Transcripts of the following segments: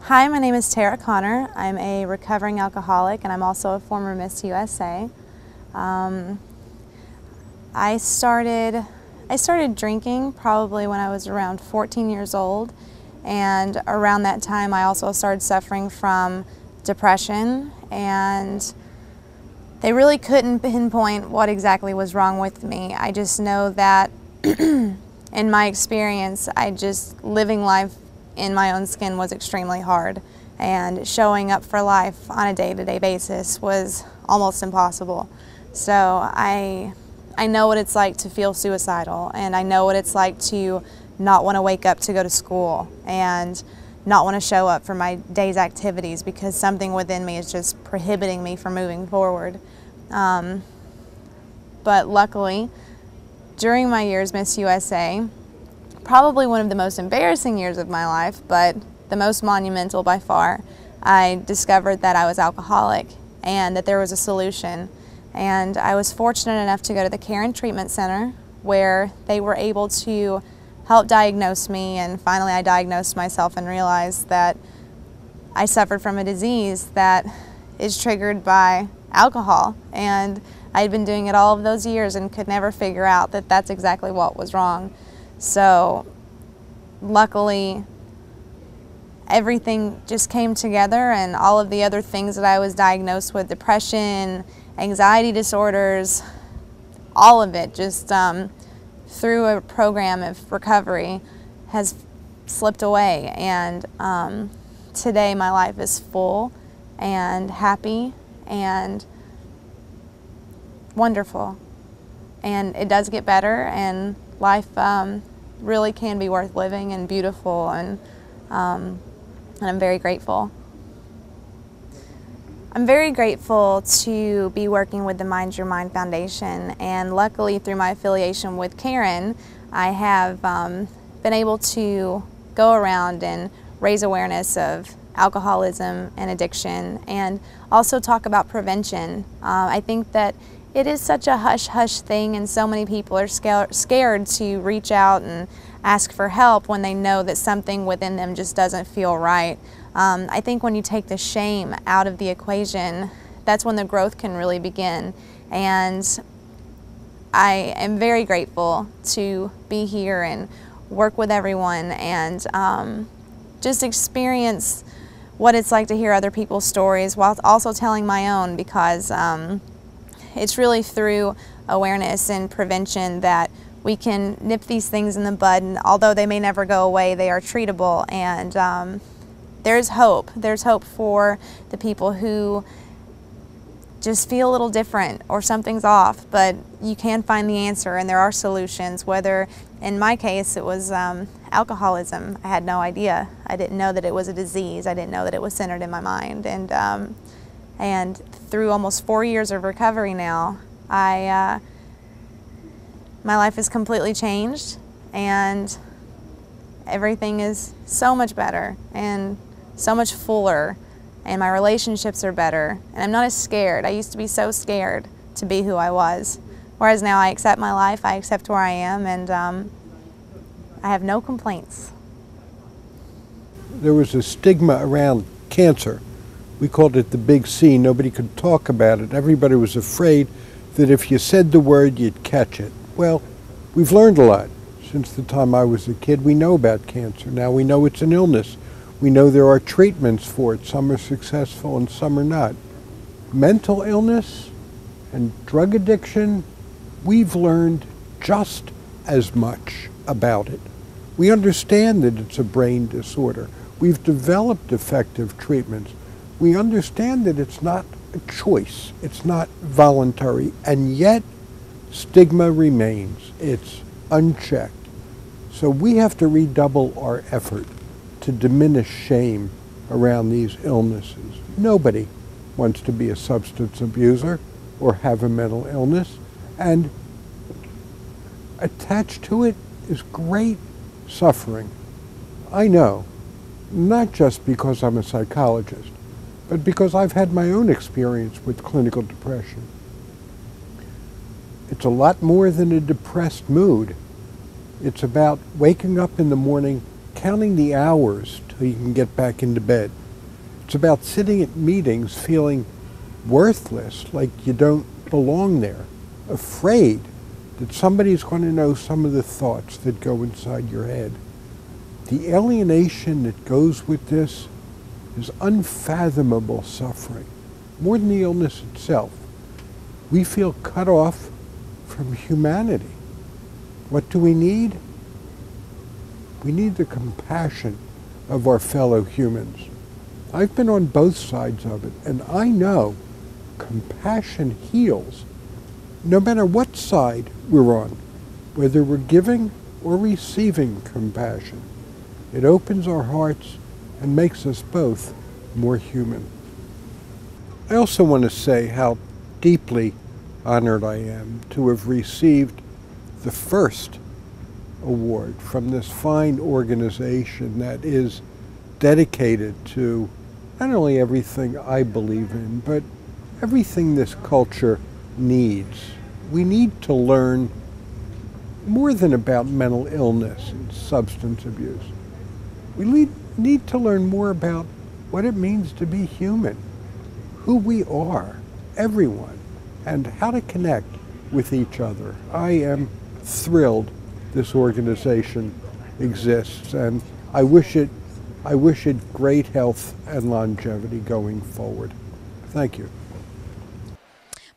Hi, my name is Tara Connor. I'm a recovering alcoholic and I'm also a former Miss USA. I started drinking probably when I was around 14 years old, and around that time I also started suffering from depression, and they really couldn't pinpoint what exactly was wrong with me. I just know that in my experience, living life in my own skin was extremely hard, and showing up for life on a day-to-day basis was almost impossible. So I know what it's like to feel suicidal, and I know what it's like to not want to wake up to go to school and not want to show up for my day's activities because something within me is just prohibiting me from moving forward. But luckily, during my years Miss USA, probably one of the most embarrassing years of my life, but the most monumental by far, I discovered that I was alcoholic and that there was a solution. And I was fortunate enough to go to the Care and Treatment Center, where they were able to help diagnose me, and finally I diagnosed myself and realized that I suffered from a disease that is triggered by alcohol, and I had been doing it all of those years and could never figure out that that's exactly what was wrong. So luckily everything just came together, and all of the other things that I was diagnosed with, depression, anxiety disorders, all of it just through a program of recovery has slipped away, and today my life is full and happy and wonderful, and it does get better, and life really can be worth living and beautiful, and I'm very grateful. I'm very grateful to be working with the Mind Your Mind Foundation, and luckily through my affiliation with Karen, I have been able to go around and raise awareness of alcoholism and addiction, and also talk about prevention. I think that it is such a hush-hush thing, and so many people are scared to reach out and ask for help when they know that something within them just doesn't feel right. I think when you take the shame out of the equation, that's when the growth can really begin. And I am very grateful to be here and work with everyone, and just experience what it's like to hear other people's stories while also telling my own, because it's really through awareness and prevention that we can nip these things in the bud, and although they may never go away, they are treatable, and there's hope. There's hope for the people who just feel a little different or something's off, but you can find the answer, and there are solutions. Whether, in my case, it was alcoholism. I had no idea. I didn't know that it was a disease. I didn't know that it was centered in my mind, and through almost 4 years of recovery now, my life is completely changed, and everything is so much better and so much fuller, and my relationships are better, and I'm not as scared. I used to be so scared to be who I was, whereas now I accept my life, I accept where I am, and I have no complaints. There was a stigma around cancer. We called it the big C. Nobody could talk about it. Everybody was afraid that if you said the word, you'd catch it. Well, we've learned a lot. Since the time I was a kid, we know about cancer. Now we know it's an illness. We know there are treatments for it. Some are successful and some are not. Mental illness and drug addiction, we've learned just as much about it. We understand that it's a brain disorder. We've developed effective treatments. We understand that it's not a choice. It's not voluntary, and yet stigma remains. It's unchecked. So we have to redouble our effort to diminish shame around these illnesses. Nobody wants to be a substance abuser or have a mental illness, and attached to it is great suffering. I know, not just because I'm a psychologist, but because I've had my own experience with clinical depression. It's a lot more than a depressed mood. It's about waking up in the morning counting the hours till you can get back into bed. It's about sitting at meetings feeling worthless, like you don't belong there, afraid that somebody's going to know some of the thoughts that go inside your head. The alienation that goes with this is unfathomable suffering, more than the illness itself. We feel cut off from humanity. What do we need? We need the compassion of our fellow humans. I've been on both sides of it, and I know compassion heals, no matter what side we're on, whether we're giving or receiving compassion. It opens our hearts and makes us both more human. I also want to say how deeply honored I am to have received the first award from this fine organization that is dedicated to not only everything I believe in, but everything this culture needs. We need to learn more than about mental illness and substance abuse. We need to learn more about what it means to be human, who we are, everyone, and how to connect with each other. I am thrilled this organization exists, and I wish it great health and longevity going forward. Thank you.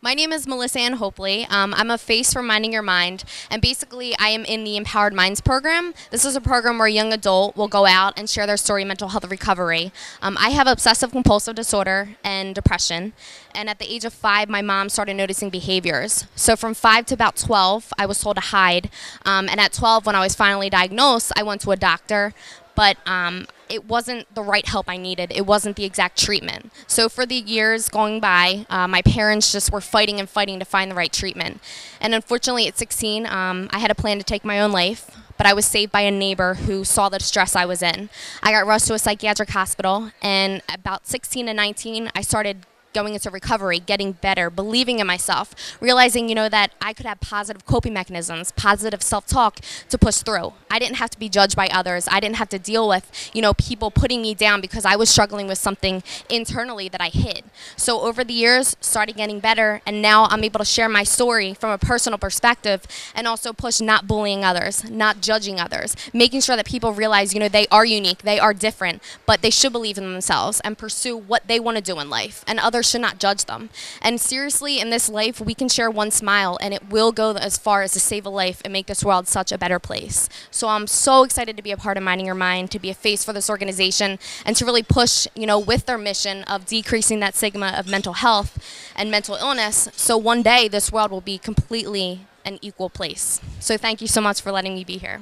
My name is Melissa Ann Hopley. I'm a face for Minding Your Mind, and basically I am in the Empowered Minds program. This is a program where a young adult will go out and share their story of mental health recovery. I have obsessive compulsive disorder and depression, and at the age of 5, my mom started noticing behaviors. So from 5 to about 12, I was told to hide, and at 12, when I was finally diagnosed, I went to a doctor, but it wasn't the right help I needed. It wasn't the exact treatment. So for the years going by, my parents just were fighting and fighting to find the right treatment. And unfortunately at 16, I had a plan to take my own life, but I was saved by a neighbor who saw the distress I was in. I got rushed to a psychiatric hospital, and about 16 to 19, I started going into recovery, getting better, believing in myself, realizing, that I could have positive coping mechanisms, positive self-talk to push through. I didn't have to be judged by others. I didn't have to deal with, people putting me down because I was struggling with something internally that I hid. So over the years, started getting better, and now I'm able to share my story from a personal perspective and also push not bullying others, not judging others, making sure that people realize, they are unique, they are different, but they should believe in themselves and pursue what they want to do in life, and others should not judge them. And seriously, in this life, we can share one smile, and it will go as far as to save a life and make this world such a better place. So I'm so excited to be a part of Minding Your Mind, to be a face for this organization, and to really push, with their mission of decreasing that stigma of mental health and mental illness, so one day this world will be completely an equal place. So thank you so much for letting me be here.